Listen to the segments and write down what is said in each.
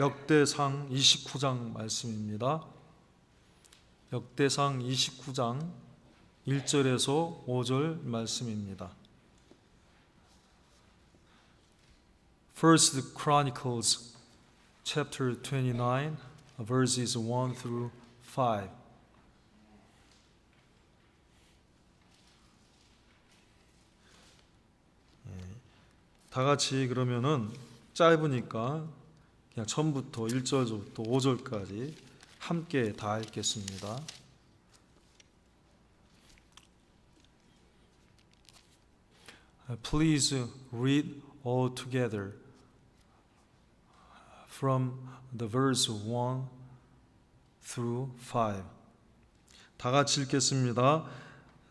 역대상 29장 말씀입니다. 역대상 29장 1절에서 5절 말씀입니다. First Chronicles chapter 29 verses 1 through 5. 다 같이 그러면은 짧으니까 그냥 처음부터 1절부터 5절까지 함께 다 읽겠습니다. Please read all together from the verse 1 through 5. 다 같이 읽겠습니다.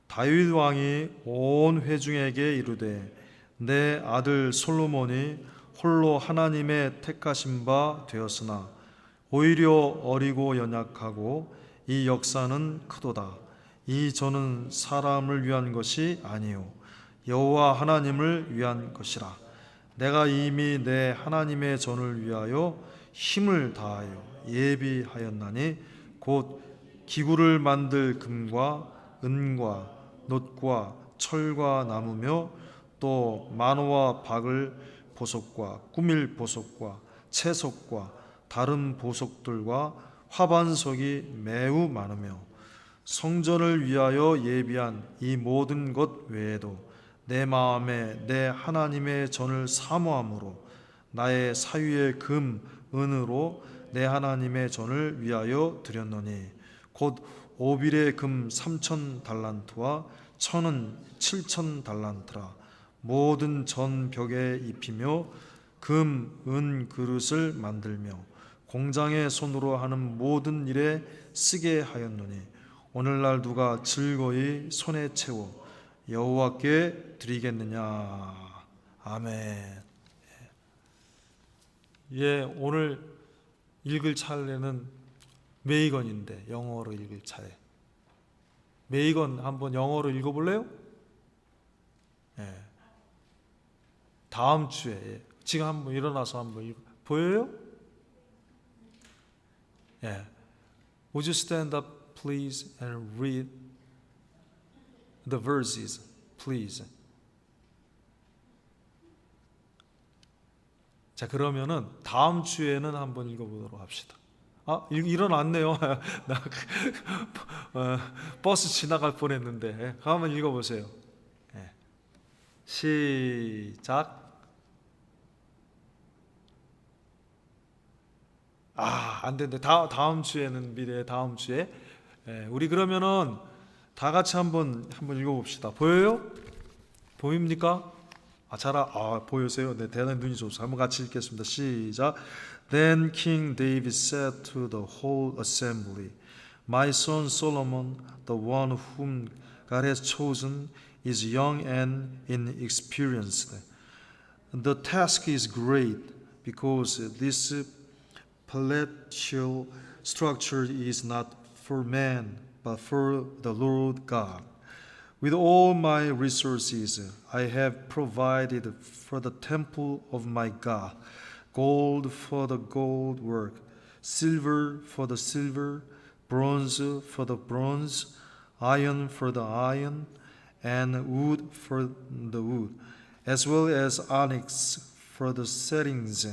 다윗 왕이 온 회중에게 이르되 내 아들 솔로몬이 홀로 하나님의 택하신 바 되었으나 오히려 어리고 연약하고 이 역사는 크도다. 이 전은 사람을 위한 것이 아니요 여호와 하나님을 위한 것이라. 내가 이미 내 하나님의 전을 위하여 힘을 다하여 예비하였나니 곧 기구를 만들 금과 은과 놋과 철과 나무며 또 만호와 박을 보석과 꾸밀 보석과 채석과 다른 보석들과 화반석이 매우 많으며 성전을 위하여 예비한 이 모든 것 외에도 내 마음에 내 하나님의 전을 사모함으로 나의 사위의 금, 은으로 내 하나님의 전을 위하여 드렸노니 곧 오빌의 금 3,000 달란트와 천은 7,000 달란트라. 모든 전 벽에 입히며 금, 은 그릇을 만들며 공장의 손으로 하는 모든 일에 쓰게 하였노니 오늘날 누가 즐거이 손에 채워 여호와께 드리겠느냐. 아멘. 예, 오늘 읽을 차례는 메이건인데 영어로 읽을 차례. 메이건 한번 영어로 읽어볼래요? 예. 다음 주에 지금 한번 일어나서 한번 보여요? 예. Would you stand up please and read the verses please. 자, 그러면은 다음 주에는 한번 읽어보도록 합시다. 아, 일어났네요. 나 버스 지나갈 뻔했는데 한번 읽어보세요. 예. 시작. 안 되는데 다음 주에는 미래 다음 주에 우리 그러면은 다 같이 한번 읽어봅시다. 보여요? 보입니까? 보여세요? 네, 대단히 눈이 좋습니다. 한번 같이 읽겠습니다. 시작. Then King David said to the whole assembly, My son Solomon, the one whom God has chosen, is young and inexperienced. The task is great because this palatial structure is not for man, but for the Lord God. With all my resources, I have provided for the temple of my God, gold for the gold work, silver for the silver, bronze for the bronze, iron for the iron, and wood for the wood, as well as onyx for the settings,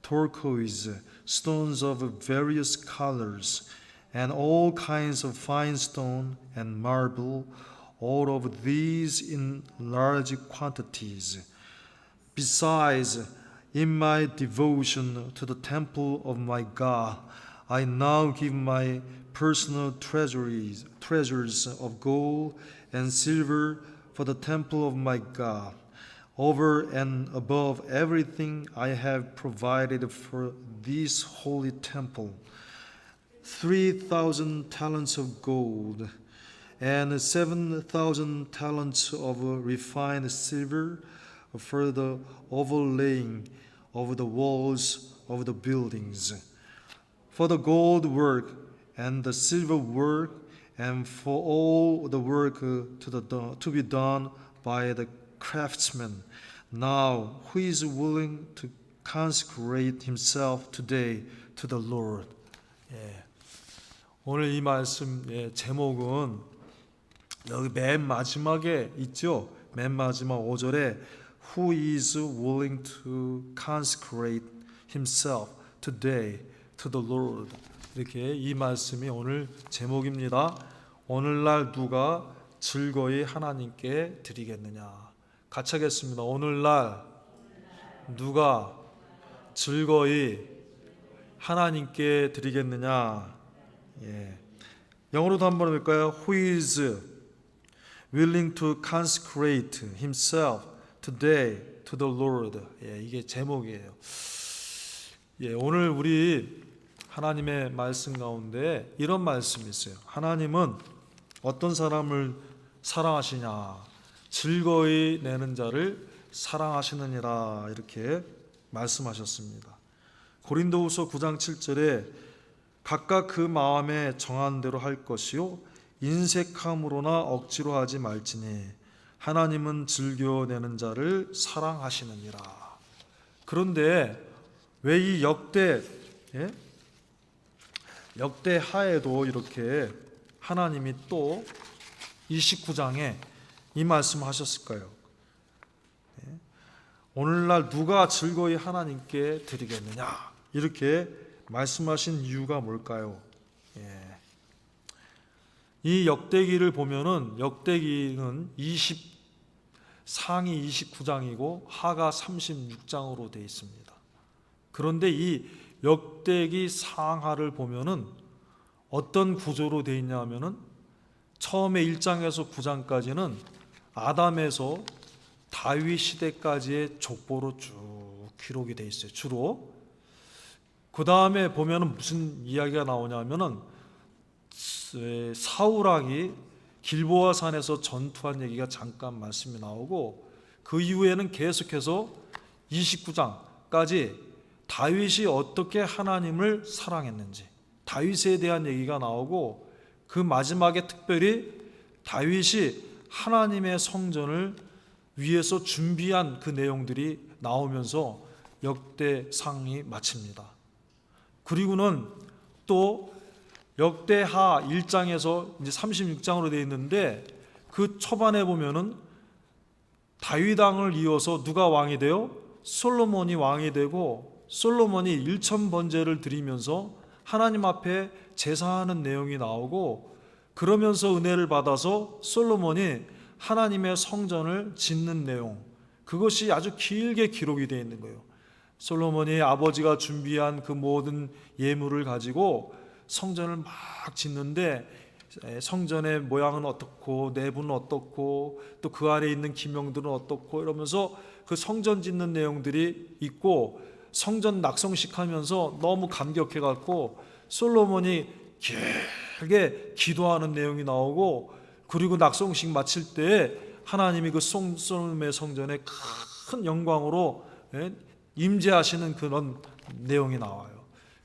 turquoise, stones of various colors, and all kinds of fine stone and marble, all of these in large quantities. Besides, in my devotion to the temple of my God, I now give my personal treasures of gold and silver for the temple of my God. Over and above everything I have provided for this holy temple, 3,000 talents of gold and 7,000 talents of refined silver for the overlaying of the walls of the buildings, for the gold work and the silver work, and for all the work to be done by the craftsmen. Now, who is willing to consecrate himself today to the Lord. 오늘 이 말씀의 제목은 여기 맨 마지막에 있죠. 맨 마지막 5절에 Who is willing to consecrate himself today to the Lord. 이렇게 이 말씀이 오늘 제목입니다. 오늘날 누가 즐거이 하나님께 드리겠느냐. 같이 하겠습니다. 오늘날 누가 즐거이 하나님께 드리겠느냐. 영어로도 한번 해볼까요? Who is willing to consecrate himself today to the Lord. 이게 제목이에요. 오늘 우리 하나님의 말씀 가운데 이런 말씀이 있어요. 하나님은 어떤 사람을 사랑하시냐? 즐거이 내는 자를 사랑하시느니라 이렇게 말씀하셨습니다. 고린도후서 9장 7절에 각각 그 마음에 정한 대로 할 것이요 인색함으로나 억지로 하지 말지니 하나님은 즐겨 내는 자를 사랑하시느니라. 그런데 왜 이 역대하에도 이렇게 하나님이 또 29장에 이 말씀을 하셨을까요? 오늘날 누가 즐거이 하나님께 드리겠느냐 이렇게 말씀하신 이유가 뭘까요? 이 역대기를 보면은 역대기는 상이 29장이고 하가 36장으로 되어 있습니다. 그런데 이 역대기 상하를 보면은 어떤 구조로 되어 있냐 하면은 처음에 1장에서 9장까지는 아담에서 다윗 시대까지의 족보로 쭉 기록이 되어 있어요. 주로. 그 다음에 보면은 무슨 이야기가 나오냐면은 사울왕이 길보아 산에서 전투한 얘기가 잠깐 말씀이 나오고 그 이후에는 계속해서 29장까지 다윗이 어떻게 하나님을 사랑했는지 다윗에 대한 얘기가 나오고 그 마지막에 특별히 다윗이 하나님의 성전을 위해서 준비한 그 내용들이 나오면서 역대상이 마칩니다. 그리고는 또 역대하 1장에서 이제 36장으로 되어 있는데 그 초반에 보면은 다윗 왕을 이어서 누가 왕이 돼요? 솔로몬이 왕이 되고 솔로몬이 1000번제를 드리면서 하나님 앞에 제사하는 내용이 나오고 그러면서 은혜를 받아서 솔로몬이 하나님의 성전을 짓는 내용 그것이 아주 길게 기록이 되어 있는 거예요. 솔로몬이 아버지가 준비한 그 모든 예물을 가지고 성전을 막 짓는데 성전의 모양은 어떻고 내부는 어떻고 또 그 안에 있는 기명들은 어떻고 이러면서 그 성전 짓는 내용들이 있고 성전 낙성식 하면서 너무 감격해 갖고 솔로몬이 길게 기도하는 내용이 나오고 그리고 낙성식 마칠 때 하나님이 그 솔로몬의 성전에 큰 영광으로 임재하시는 그런 내용이 나와요.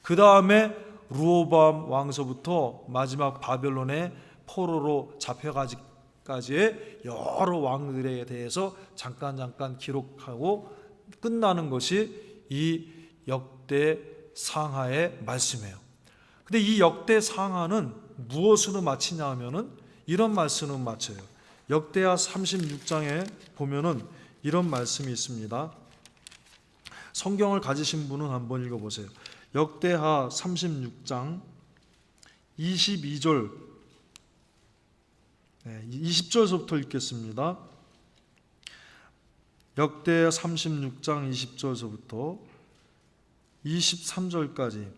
그 다음에 르호보암 왕서부터 마지막 바벨론의 포로로 잡혀가기까지의 여러 왕들에 대해서 잠깐 기록하고 끝나는 것이 이 역대 상하의 말씀이에요. 근데 이 역대 상하는 무엇으로 마치냐 하면은 이런 말씀을 마쳐요. 역대하 36장에 보면은 이런 말씀이 있습니다. 성경을 가지신 분은 한번 읽어보세요. 역대하 36장 22절 20절서부터 읽겠습니다. 역대하 36장 20절서부터 23절까지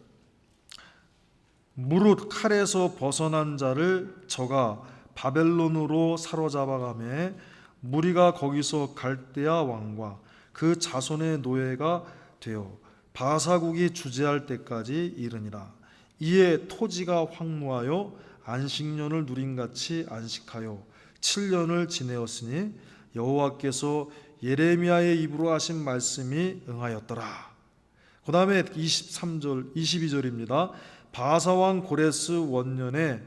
무릇 칼에서 벗어난 자를 저가 바벨론으로 사로잡아가매 무리가 거기서 갈대아 왕과 그 자손의 노예가 되어 바사국이 주재할 때까지 이르니라. 이에 토지가 황무하여 안식년을 누림같이 안식하여 7년을 지내었으니 여호와께서 예레미야의 입으로 하신 말씀이 응하였더라. 그 다음에 22절입니다. 바사왕 고레스 원년에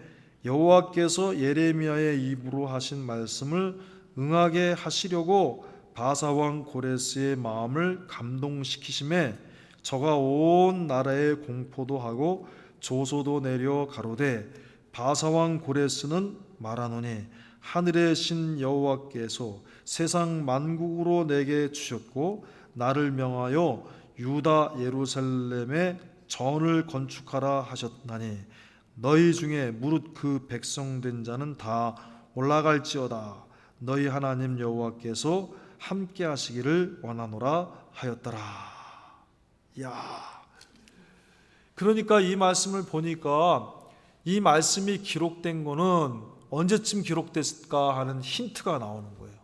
여호와께서 예레미야의 입으로 하신 말씀을 응하게 하시려고 바사왕 고레스의 마음을 감동시키심에 저가 온 나라에 공포도 하고 조소도 내려 가로되 바사왕 고레스는 말하노니 하늘의 신 여호와께서 세상 만국으로 내게 주셨고 나를 명하여 유다 예루살렘에 전을 건축하라 하셨나니 너희 중에 무릇 그 백성된 자는 다 올라갈지어다. 너희 하나님 여호와께서 함께 하시기를 원하노라 하였더라. 야, 그러니까 이 말씀을 보니까 이 말씀이 기록된 거는 언제쯤 기록됐을까 하는 힌트가 나오는 거예요.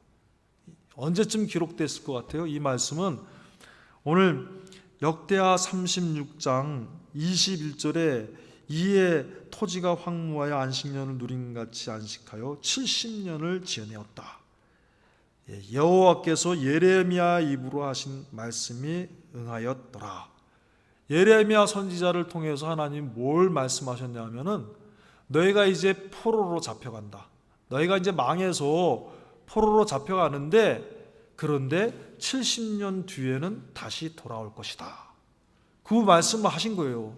언제쯤 기록됐을 것 같아요? 이 말씀은 오늘 역대하 36장 21절에 이에 토지가 황무하여 안식년을 누린 같이 안식하여 70년을 지어내었다. 여호와께서 예레미야 입으로 하신 말씀이 응하였더라. 예레미야 선지자를 통해서 하나님 뭘 말씀하셨냐면은 너희가 이제 포로로 잡혀간다. 너희가 이제 망해서 포로로 잡혀가는데 그런데 70년 뒤에는 다시 돌아올 것이다. 그 말씀을 하신 거예요.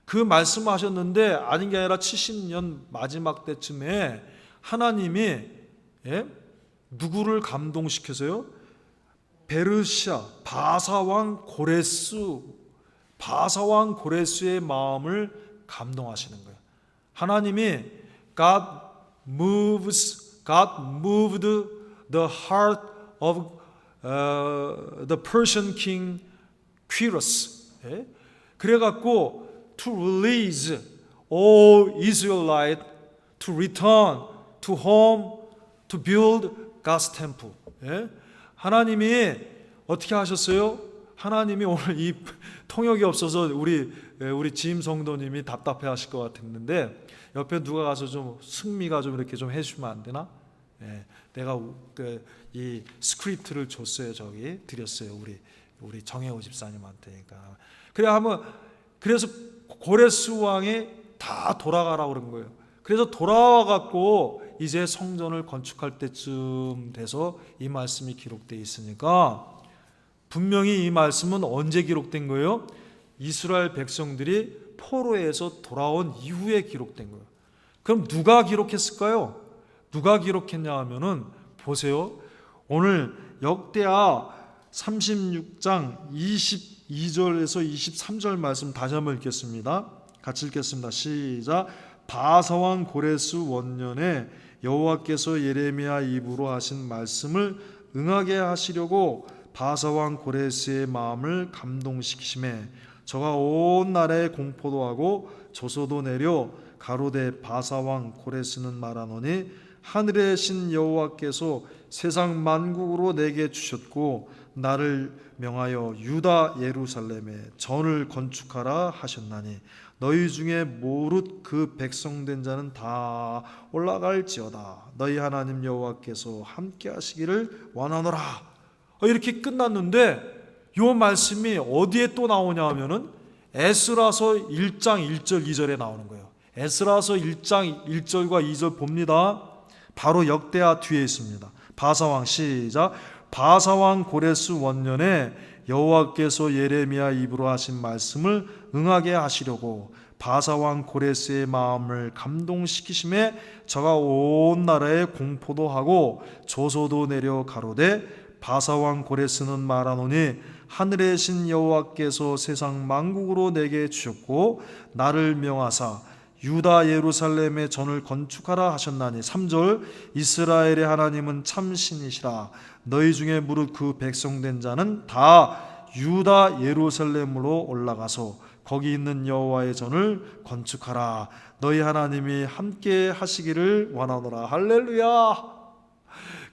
그 말씀을 하셨는데 아닌 게 아니라 70년 마지막 때쯤에 하나님이 누구를 감동시켜서요? 베르시아 바사왕 고레스의 마음을 감동하시는 거예요. 하나님이 God moved the heart of the Persian king Quirus. 그래갖고 to release all Israelite to return to home to build God's temple. 하나님이 어떻게 하셨어요? 하나님이 오늘 이 통역이 없어서 우리 지임 성도님이 답답해하실 것 같았는데 옆에 누가 가서 좀 승미가 좀 이렇게 좀 해주면 안 되나? 내가 이 스크립트를 줬어요. 저기 드렸어요. 우리 정혜호 집사님한테. 그러니까 그래서 고레스 왕이 다 돌아가라고 그런 거예요. 그래서 돌아와 갖고 이제 성전을 건축할 때쯤 돼서 이 말씀이 기록되어 있으니까 분명히 이 말씀은 언제 기록된 거예요? 이스라엘 백성들이 포로에서 돌아온 이후에 기록된 거예요. 그럼 누가 기록했을까요? 누가 기록했냐 하면은 보세요. 오늘 역대하 36장 22절에서 23절 말씀 다시 한번 읽겠습니다. 같이 읽겠습니다. 시작. 바사왕 고레스 원년에 여호와께서 예레미야 입으로 하신 말씀을 응하게 하시려고 바사왕 고레스의 마음을 감동시키심에 저가 온 나라에 공포도 하고 조소도 내려 가로되 바사왕 고레스는 말하노니 하늘의 신 여호와께서 세상 만국으로 내게 주셨고 나를 명하여 유다 예루살렘에 전을 건축하라 하셨나니 너희 중에 무릇 그 백성된 자는 다 올라갈지어다. 너희 하나님 여호와께서 함께 하시기를 원하노라. 이렇게 끝났는데 이 말씀이 어디에 또 나오냐 하면은 에스라서 1장 1절 2절에 나오는 거예요. 에스라서 1장 1절과 2절 봅니다. 바로 역대하 뒤에 있습니다. 바사왕 시작. 바사왕 고레스 원년에 여호와께서 예레미야 입으로 하신 말씀을 응하게 하시려고 바사왕 고레스의 마음을 감동시키심에 저가 온 나라에 공포도 하고 조소도 내려 가로되 바사왕 고레스는 말하노니 하늘의 신 여호와께서 세상 만국으로 내게 주셨고 나를 명하사 유다 예루살렘에 전을 건축하라 하셨나니 3절 이스라엘의 하나님은 참 신이시라. 너희 중에 무릇 그 백성된 자는 다 유다 예루살렘으로 올라가서 거기 있는 여호와의 전을 건축하라. 너희 하나님이 함께 하시기를 원하노라. 할렐루야.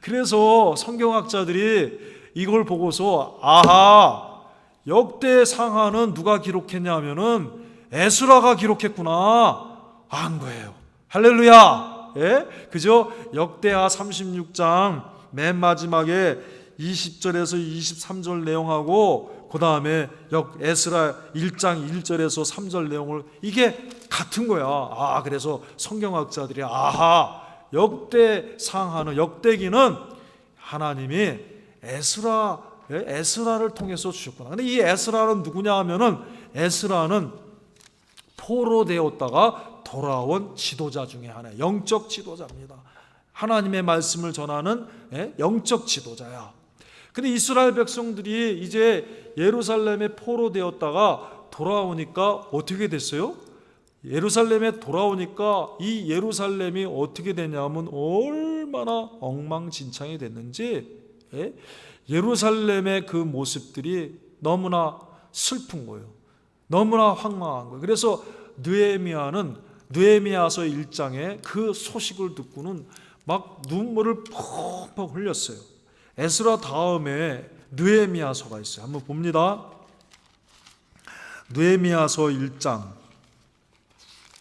그래서 성경학자들이 이걸 보고서 아하, 역대 상하는 누가 기록했냐면은 에스라가 기록했구나 한 거예요. 할렐루야. 그죠? 역대하 36장 맨 마지막에 20절에서 23절 내용하고 그 다음에 에스라 1장 1절에서 3절 내용을 이게 같은 거야. 그래서 성경학자들이 아하, 역대 상하는 역대기는 하나님이 에스라를 통해서 주셨구나. 근데 이 에스라는 누구냐 하면은 에스라는 포로되었다가 돌아온 지도자 중에 하나, 영적 지도자입니다. 하나님의 말씀을 전하는 영적 지도자야. 근데 이스라엘 백성들이 이제 예루살렘에 포로되었다가 돌아오니까 어떻게 됐어요? 예루살렘에 돌아오니까 이 예루살렘이 어떻게 되냐면 얼마나 엉망진창이 됐는지, 예루살렘의 그 모습들이 너무나 슬픈 거예요. 너무나 황망한 거예요. 그래서 느헤미야는 느헤미야서 1장에 그 소식을 듣고는 막 눈물을 펑펑 흘렸어요. 에스라 다음에 느헤미야서가 있어요. 한번 봅니다. 느헤미야서 1장.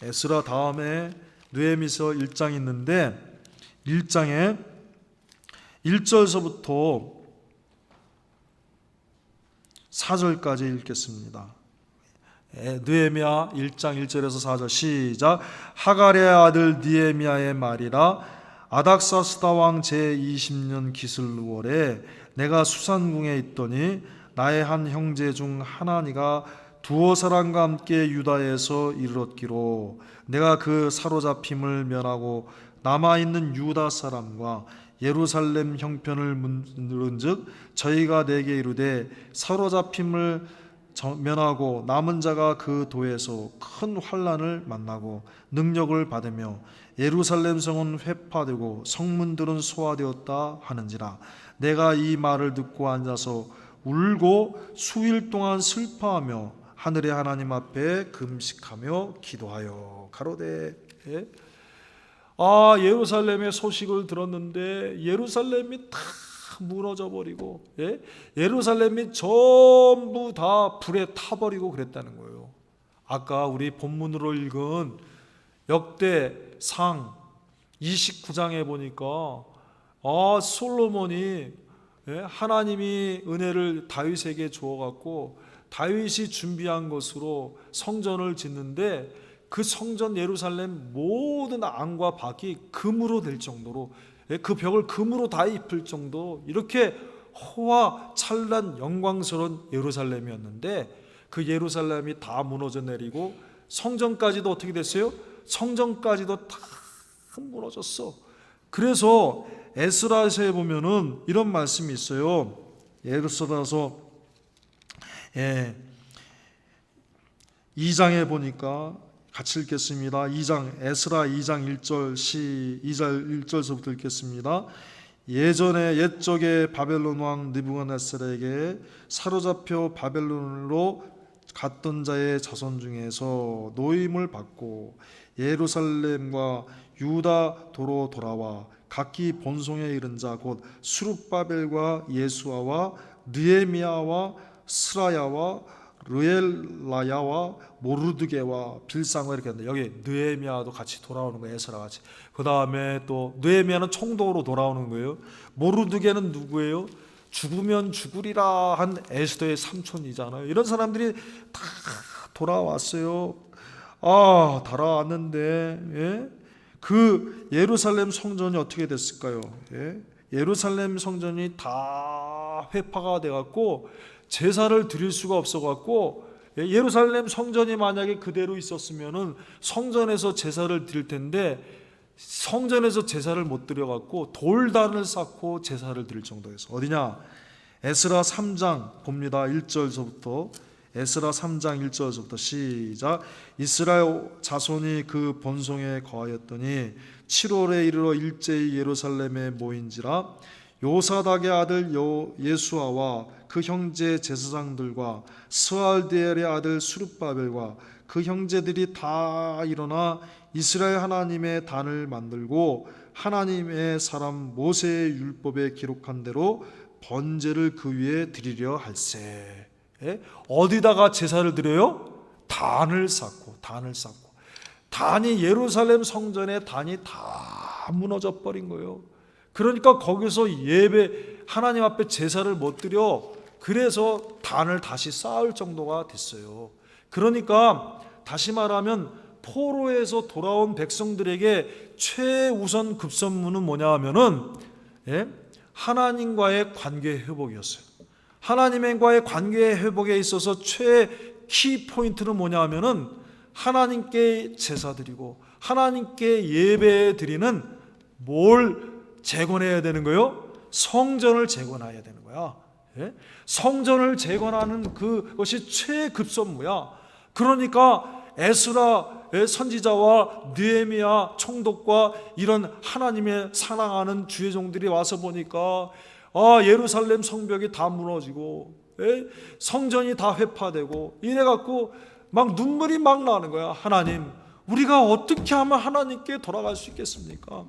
에스라 다음에 느헤미야서 1장이 있는데 1장에 1절서부터 4절까지 읽겠습니다. 느헤미야 1장 1절에서 4절 시작. 하갈의 아들 느헤미야의 말이라. 아닥사스다 왕 제20년 기슬월에 내가 수산궁에 있더니 나의 한 형제 중 하나니가 두어 사람과 함께 유다에서 이르렀기로 내가 그 사로잡힘을 면하고 남아있는 유다 사람과 예루살렘 형편을 물은즉 저희가 내게 이르되 사로잡힘을 면하고 남은 자가 그 도에서 큰 환난을 만나고 능력을 받으며 예루살렘 성은 회파되고 성문들은 소화되었다 하는지라. 내가 이 말을 듣고 앉아서 울고 수일 동안 슬퍼하며 하늘의 하나님 앞에 금식하며 기도하여 가로되 예루살렘의 소식을 들었는데 예루살렘이 다 무너져 버리고 예루살렘이 전부 다 불에 타버리고 그랬다는 거예요. 아까 우리 본문으로 읽은 역대상 29장에 보니까 솔로몬이 하나님이 은혜를 다윗에게 주어갖고 다윗이 준비한 것으로 성전을 짓는데 그 성전 예루살렘 모든 안과 밖이 금으로 될 정도로, 그 벽을 금으로 다 입힐 정도 이렇게 호화 찬란 영광스러운 예루살렘이었는데 그 예루살렘이 다 무너져 내리고 성전까지도 어떻게 됐어요? 성전까지도 다 무너졌어. 그래서 에스라서에 보면은 이런 말씀이 있어요. 에스라서 2장에 보니까 같이 읽겠습니다. 2장 에스라 2장 1절서부터 읽겠습니다. 옛적에 바벨론 왕 느부갓네살에게 사로잡혀 바벨론으로 갔던 자의 자손 중에서 노임을 받고 예루살렘과 유다 도로 돌아와 각기 본송에 이른 자 곧 스룹바벨과 예수아와 느헤미야와 스라야와 르엘라야와 모르드게와 빌상과 이렇게 했는데 여기 느헤미야도 같이 돌아오는 거예요. 에스라 같이. 그 다음에 또 느헤미야는 총독으로 돌아오는 거예요. 모르드게는 누구예요? 죽으면 죽으리라 한 에스더의 삼촌이잖아요. 이런 사람들이 다 돌아왔어요. 돌아왔는데 그 예루살렘 성전이 어떻게 됐을까요? 예루살렘 성전이 다 회파가 돼갖고 제사를 드릴 수가 없어갖고 예루살렘 성전이 만약에 그대로 있었으면은 성전에서 제사를 드릴 텐데 성전에서 제사를 못 드려갖고 돌단을 쌓고 제사를 드릴 정도였어. 어디냐? 에스라 3장 봅니다. 1절서부터 에스라 3장 1절서부터 시작. 이스라엘 자손이 그 본송에 거하였더니 7월에 이르러 일제히 예루살렘에 모인지라. 요사닥의 아들 예수아와 그 형제 제사장들과 스알디엘의 아들 수룹바벨과 그 형제들이 다 일어나 이스라엘 하나님의 단을 만들고 하나님의 사람 모세의 율법에 기록한 대로 번제를 그 위에 드리려 할세. 어디다가 제사를 드려요? 단을 쌓고. 단이 예루살렘 성전의 단이 다 무너져 버린 거예요. 그러니까 거기서 하나님 앞에 제사를 못 드려. 그래서 단을 다시 쌓을 정도가 됐어요. 그러니까 다시 말하면 포로에서 돌아온 백성들에게 최우선 급선무는 뭐냐 하면은 하나님과의 관계 회복이었어요. 하나님과의 관계 회복에 있어서 최키 포인트는 뭐냐 하면은 하나님께 제사 드리고 하나님께 예배 드리는 뭘 재건해야 되는 거예요? 성전을 재건해야 되는 거야. 예? 성전을 재건하는 그것이 최급선무야. 그러니까 에스라의 선지자와 느헤미야 총독과 이런 하나님의 사랑하는 주의 종들이 와서 보니까 예루살렘 성벽이 다 무너지고 성전이 다 회파되고 이래갖고 막 눈물이 막 나는 거야. 하나님, 우리가 어떻게 하면 하나님께 돌아갈 수 있겠습니까?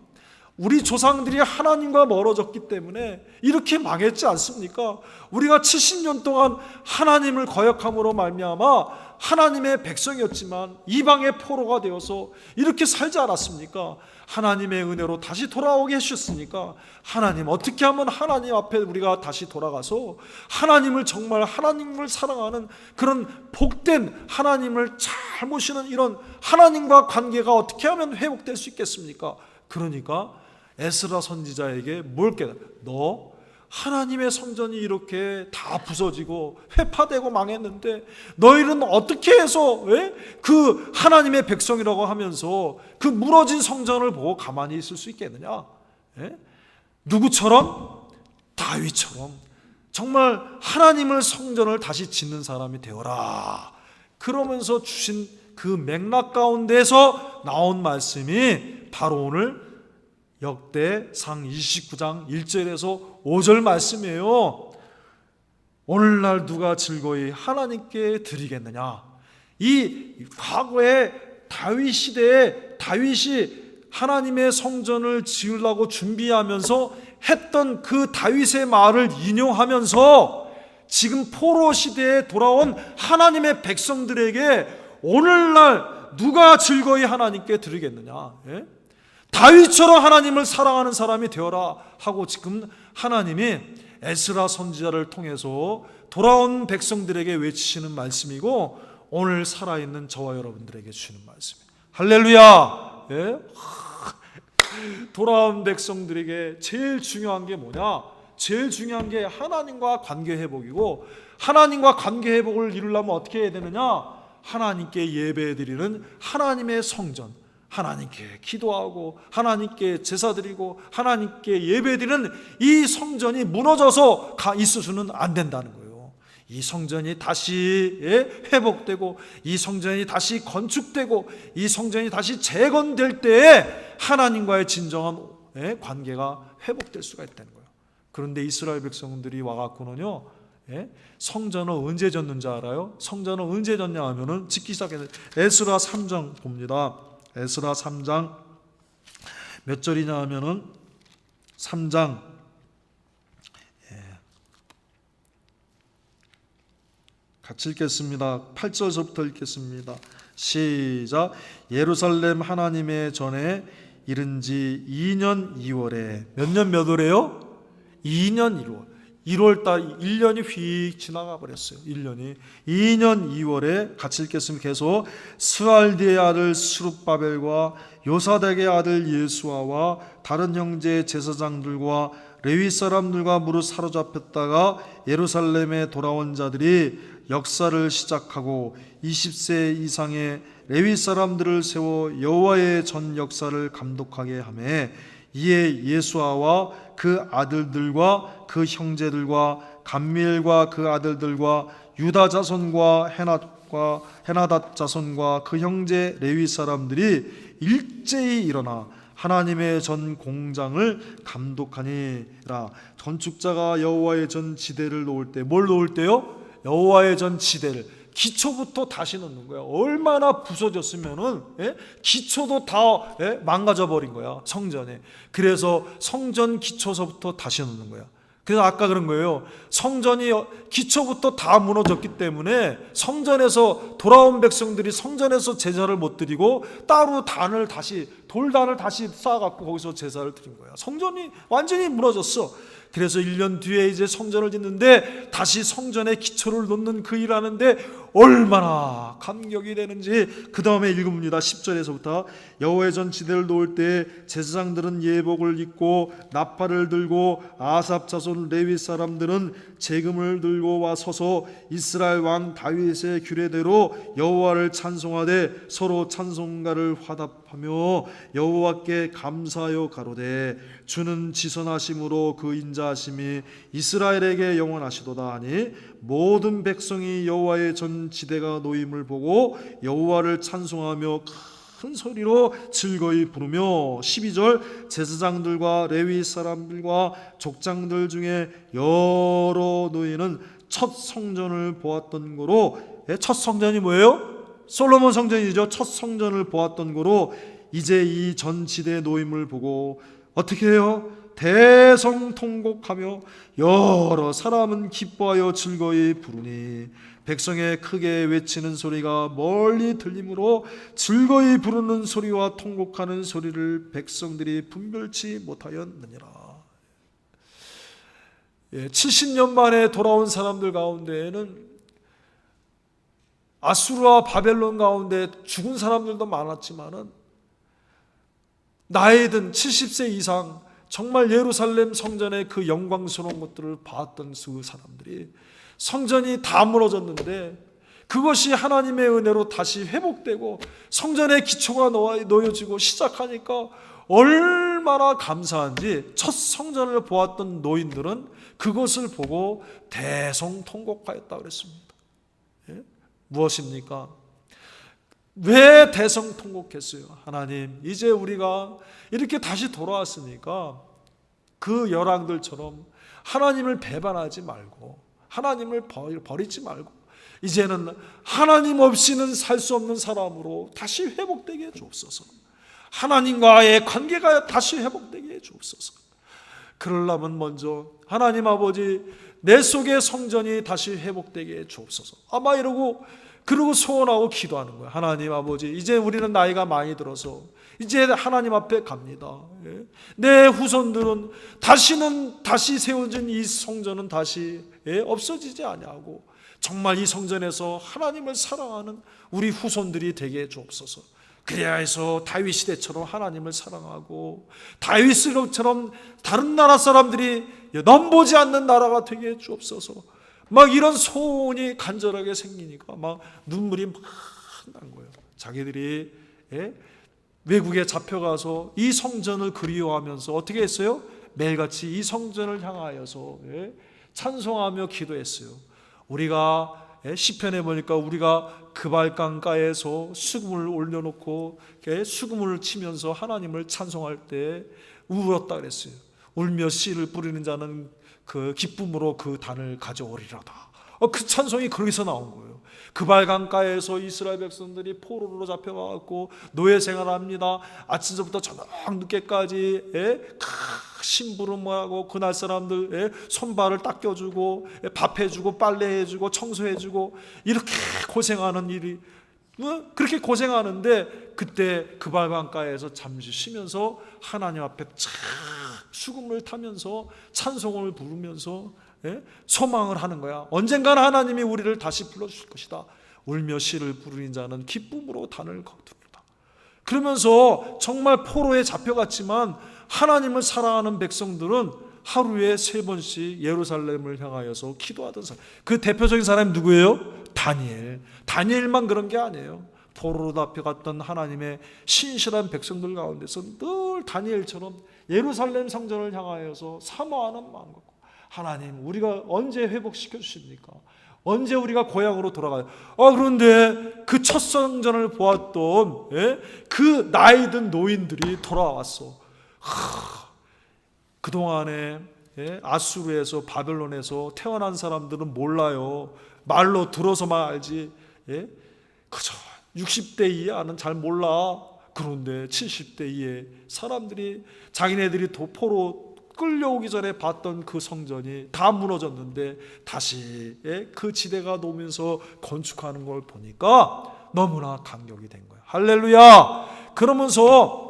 우리 조상들이 하나님과 멀어졌기 때문에 이렇게 망했지 않습니까? 우리가 70년 동안 하나님을 거역함으로 말미암아 하나님의 백성이었지만 이방의 포로가 되어서 이렇게 살지 않았습니까? 하나님의 은혜로 다시 돌아오게 해주셨으니까 하나님, 어떻게 하면 하나님 앞에 우리가 다시 돌아가서 하나님을 정말 하나님을 사랑하는 그런 복된 하나님을 잘 모시는 이런 하나님과 관계가 어떻게 하면 회복될 수 있겠습니까? 그러니까 에스라 선지자에게 뭘 깨달아? 너 하나님의 성전이 이렇게 다 부서지고 회파되고 망했는데 너희는 어떻게 해서 그 하나님의 백성이라고 하면서 그 무너진 성전을 보고 가만히 있을 수 있겠느냐? 누구처럼? 다윗처럼 정말 하나님을 성전을 다시 짓는 사람이 되어라. 그러면서 주신 그 맥락 가운데서 나온 말씀이 바로 오늘 역대상 29장 1절에서 5절 말씀이에요. 오늘날 누가 즐거이 하나님께 드리겠느냐? 이 과거에 다윗 시대에 다윗이 하나님의 성전을 지으려고 준비하면서 했던 그 다윗의 말을 인용하면서 지금 포로 시대에 돌아온 하나님의 백성들에게 오늘날 누가 즐거이 하나님께 드리겠느냐? 다윗처럼 하나님을 사랑하는 사람이 되어라 하고 지금 하나님이 에스라 선지자를 통해서 돌아온 백성들에게 외치시는 말씀이고 오늘 살아있는 저와 여러분들에게 주시는 말씀이에요. 할렐루야. 돌아온 백성들에게 제일 중요한 게 뭐냐? 제일 중요한 게 하나님과 관계 회복이고, 하나님과 관계 회복을 이루려면 어떻게 해야 되느냐? 하나님께 예배드리는 하나님의 성전, 하나님께 기도하고 하나님께 제사드리고 하나님께 예배드리는 이 성전이 무너져서 있어서는 안 된다는 거예요. 이 성전이 다시 회복되고 이 성전이 다시 건축되고 이 성전이 다시 재건될 때에 하나님과의 진정한 관계가 회복될 수가 있다는 거예요. 그런데 이스라엘 백성들이 와갖고는요, 성전을 언제 졌는 줄 알아요? 성전을 언제 졌냐 하면은 짓기 시작했는데 에스라 3장 봅니다. 에스라 3장 몇 절이냐 하면은 3장 같이 읽겠습니다. 8절서부터 읽겠습니다. 시작. 예루살렘 하나님의 전에 이른 지 2년 2월에 몇 년 몇 월에요? 2년 1월 1월달 1년이 휙 지나가 버렸어요. 1년이 2년 2월에 같이 읽겠습니다. 계속. 스알디의 아들 스룹바벨과 요사닥의 아들 예수아와 다른 형제 제사장들과 레위 사람들과 무릇 사로잡혔다가 예루살렘에 돌아온 자들이 역사를 시작하고 20세 이상의 레위 사람들을 세워 여호와의 전 역사를 감독하게 하매 이에 예수아와 그 아들들과 그 형제들과 감미엘과 그 아들들과 유다 자손과 헤나닷 자손과 그 형제 레위 사람들이 일제히 일어나 하나님의 전 공장을 감독하니라. 건축자가 여호와의 전 지대를 놓을 때 뭘 놓을 때요? 여호와의 전 지대를 기초부터 다시 넣는 거야. 얼마나 부서졌으면은 기초도 다 망가져 버린 거야, 성전에. 그래서 성전 기초서부터 다시 넣는 거야. 그래서 아까 그런 거예요. 성전이 기초부터 다 무너졌기 때문에 성전에서 돌아온 백성들이 성전에서 제사를 못 드리고 따로 단을 다시 돌단을 다시 쌓아갖고 거기서 제사를 드린 거야. 성전이 완전히 무너졌어. 그래서 1년 뒤에 이제 성전을 짓는데 다시 성전의 기초를 놓는 그 일하는데 얼마나 감격이 되는지 그 다음에 읽습니다. 10절에서부터 여호와의 전지대를 놓을 때 제사장들은 예복을 입고 나팔을 들고 아삽 자손 레위 사람들은 재금을 들고 와 서서 이스라엘 왕 다윗의 규례대로 여호와를 찬송하되 서로 찬송가를 화답하며 여호와께 감사하여 가로되 주는 지선하심으로 그 인자하심이 이스라엘에게 영원하시도다 하니 모든 백성이 여호와의 전지대가 놓임을 보고 여호와를 찬송하며 큰 소리로 즐거이 부르며 12절 제사장들과 레위 사람들과 족장들 중에 여러 노인은 첫 성전을 보았던 거로 첫 성전이 뭐예요? 솔로몬 성전이죠. 첫 성전을 보았던 거로 이제 이 전지대 노임을 보고 어떻게 해요? 대성통곡하며 여러 사람은 기뻐하여 즐거이 부르니 백성의 크게 외치는 소리가 멀리 들리므로 즐거이 부르는 소리와 통곡하는 소리를 백성들이 분별치 못하였느니라. 70년 만에 돌아온 사람들 가운데에는 아수르와 바벨론 가운데 죽은 사람들도 많았지만은 나이 든 70세 이상 정말 예루살렘 성전의 그 영광스러운 것들을 봤던 그 사람들이 성전이 다 무너졌는데 그것이 하나님의 은혜로 다시 회복되고 성전의 기초가 놓여지고 시작하니까 얼마나 감사한지 첫 성전을 보았던 노인들은 그것을 보고 대성통곡하였다고 그랬습니다. 예? 무엇입니까? 왜 대성통곡했어요? 하나님, 이제 우리가 이렇게 다시 돌아왔으니까 그 열왕들처럼 하나님을 배반하지 말고 하나님을 버리지 말고 이제는 하나님 없이는 살 수 없는 사람으로 다시 회복되게 해주옵소서. 하나님과의 관계가 다시 회복되게 해주옵소서. 그러려면 먼저 하나님 아버지 내 속의 성전이 다시 회복되게 해주옵소서. 아마 그러고 소원하고 기도하는 거예요. 하나님 아버지, 이제 우리는 나이가 많이 들어서 이제 하나님 앞에 갑니다. 내 후손들은 다시 세워진 이 성전은 다시 없어지지 아니하고 정말 이 성전에서 하나님을 사랑하는 우리 후손들이 되게 해주옵소서. 그래야 해서 다윗 시대처럼 하나님을 사랑하고 다윗처럼 다른 나라 사람들이 넘보지 않는 나라가 되게 해주옵소서. 막 이런 소원이 간절하게 생기니까 막 눈물이 막 난 거예요. 자기들이 외국에 잡혀가서 이 성전을 그리워하면서 어떻게 했어요? 매일같이 이 성전을 향하여서 찬송하며 기도했어요. 우리가 시편에 보니까 우리가 그발강가에서 수금을 올려놓고 수금을 치면서 하나님을 찬송할 때 울었다 그랬어요. 울며 씨를 뿌리는 자는 그 기쁨으로 그 단을 가져오리로다. 그 찬송이 거기서 나온 거예요. 그발강가에서 이스라엘 백성들이 포로로 잡혀가고 노예 생활합니다. 아침부터 저녁 늦게까지 심부름하고 그날 사람들 손발을 닦여주고 밥해주고 빨래해주고 청소해주고 이렇게 고생하는 일이 그렇게 고생하는데 그때 그발강가에서 잠시 쉬면서 하나님 앞에 수금을 타면서 찬송을 부르면서 소망을 하는 거야. 언젠가는 하나님이 우리를 다시 불러주실 것이다. 울며 씨를 부르는 자는 기쁨으로 단을 거두리라. 그러면서 정말 포로에 잡혀갔지만 하나님을 사랑하는 백성들은 하루에 3번씩 예루살렘을 향하여서 기도하던 사람. 그 대표적인 사람이 누구예요? 다니엘. 다니엘만 그런 게 아니에요. 포로로 잡혀갔던 하나님의 신실한 백성들 가운데서 늘 다니엘처럼 예루살렘 성전을 향하여서 사모하는 마음과 하나님, 우리가 언제 회복시켜 주십니까? 언제 우리가 고향으로 돌아가요? 그런데 그 첫 성전을 보았던 그 나이든 노인들이 돌아왔어. 그동안에 아수르에서 바벨론에서 태어난 사람들은 몰라요. 말로 들어서만 알지 그저 60대 이하는 잘 몰라. 그런데 70대 이하 사람들이 자기네들이 도포로 끌려오기 전에 봤던 그 성전이 다 무너졌는데 다시 그 지대가 놓으면서 건축하는 걸 보니까 너무나 감격이 된 거예요. 할렐루야. 그러면서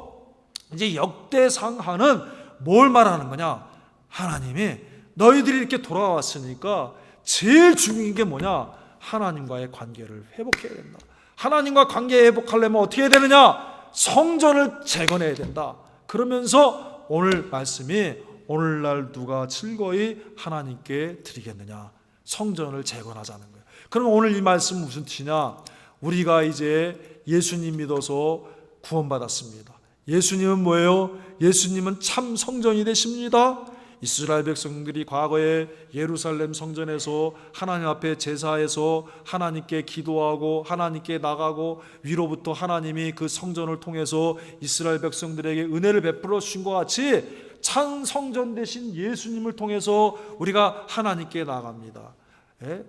이제 역대상하는 뭘 말하는 거냐? 하나님이 너희들이 이렇게 돌아왔으니까 제일 중요한 게 뭐냐? 하나님과의 관계를 회복해야 된다. 하나님과 관계 회복하려면 어떻게 해야 되느냐? 성전을 재건해야 된다. 그러면서 오늘 말씀이 오늘날 누가 즐거이 하나님께 드리겠느냐? 성전을 재건하자는 거예요. 그럼 오늘 이 말씀 무슨 뜻이냐? 우리가 이제 예수님 믿어서 구원받았습니다. 예수님은 뭐예요? 예수님은 참 성전이 되십니다. 이스라엘 백성들이 과거에 예루살렘 성전에서 하나님 앞에 제사해서 하나님께 기도하고 하나님께 나가고 위로부터 하나님이 그 성전을 통해서 이스라엘 백성들에게 은혜를 베풀어 주신 것 같이 참 성전 되신 예수님을 통해서 우리가 하나님께 나갑니다.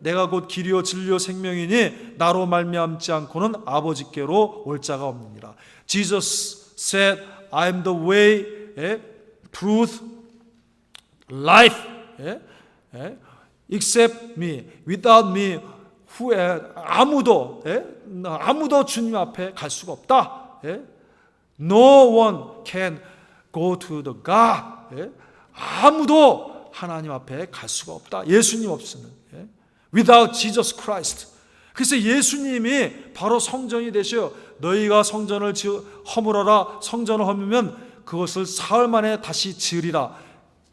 내가 곧 길이요 진리요 생명이니 나로 말미암지 않고는 아버지께로 올 자가 없느니라. Jesus said, I am the way, truth, life. Except me, without me, 아무도 주님 앞에 갈 수가 없다. No one can go to the God. 아무도 하나님 앞에 갈 수가 없다. 예수님 없으면. Without Jesus Christ. 그래서 예수님이 바로 성전이 되셔. 너희가 성전을 허물어라. 성전을 허물면 그것을 사흘 만에 다시 지으리라.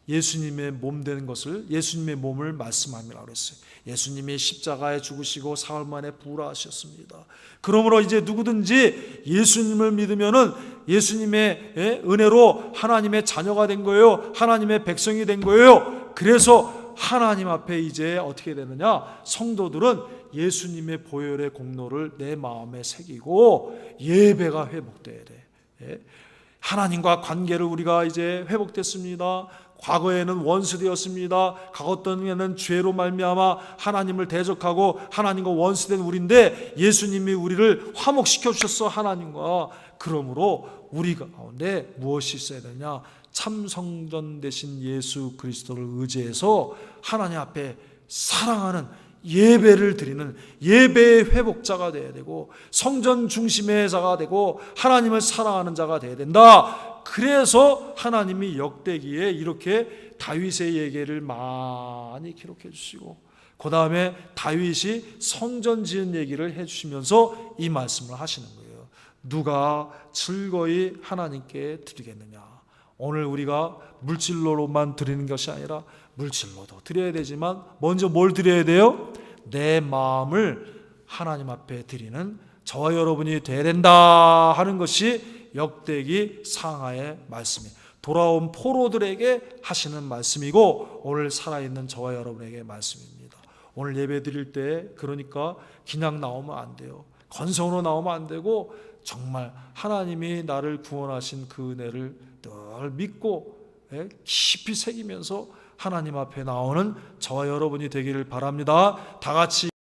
예수님의 몸 되는 것을, 예수님의 몸을 말씀함이라고 그랬어요. 예수님이 십자가에 죽으시고 사흘 만에 부활하셨습니다. 그러므로 이제 누구든지 예수님을 믿으면은 예수님의 은혜로 하나님의 자녀가 된 거예요. 하나님의 백성이 된 거예요. 그래서 하나님 앞에 이제 어떻게 되느냐? 성도들은 예수님의 보혈의 공로를 내 마음에 새기고 예배가 회복돼야 돼. 하나님과 관계를 우리가 이제 회복됐습니다. 과거에는 원수되었습니다. 과거에는 죄로 말미암아 하나님을 대적하고 하나님과 원수된 우리인데 예수님이 우리를 화목시켜 주셨어. 하나님과. 그러므로 우리 가운데 무엇이 있어야 되냐? 참 성전 되신 예수 그리스도를 의지해서 하나님 앞에 사랑하는 예배를 드리는 예배의 회복자가 되어야 되고 성전 중심의 자가 되고 하나님을 사랑하는 자가 되어야 된다. 그래서 하나님이 역대기에 이렇게 다윗의 예계를 많이 기록해 주시고 그 다음에 다윗이 성전 지은 얘기를 해주시면서 이 말씀을 하시는 거예요. 누가 즐거이 하나님께 드리겠느냐. 오늘 우리가 물질로만 드리는 것이 아니라 물질로도 드려야 되지만 먼저 뭘 드려야 돼요? 내 마음을 하나님 앞에 드리는 저와 여러분이 되어야 된다 하는 것이 역대기 상하의 말씀이에요. 돌아온 포로들에게 하시는 말씀이고 오늘 살아있는 저와 여러분에게 말씀입니다. 오늘 예배 드릴 때 그러니까 그냥 나오면 안 돼요. 건성으로 나오면 안 되고 정말 하나님이 나를 구원하신 그 은혜를 늘 믿고 깊이 새기면서 하나님 앞에 나오는 저와 여러분이 되기를 바랍니다. 다 같이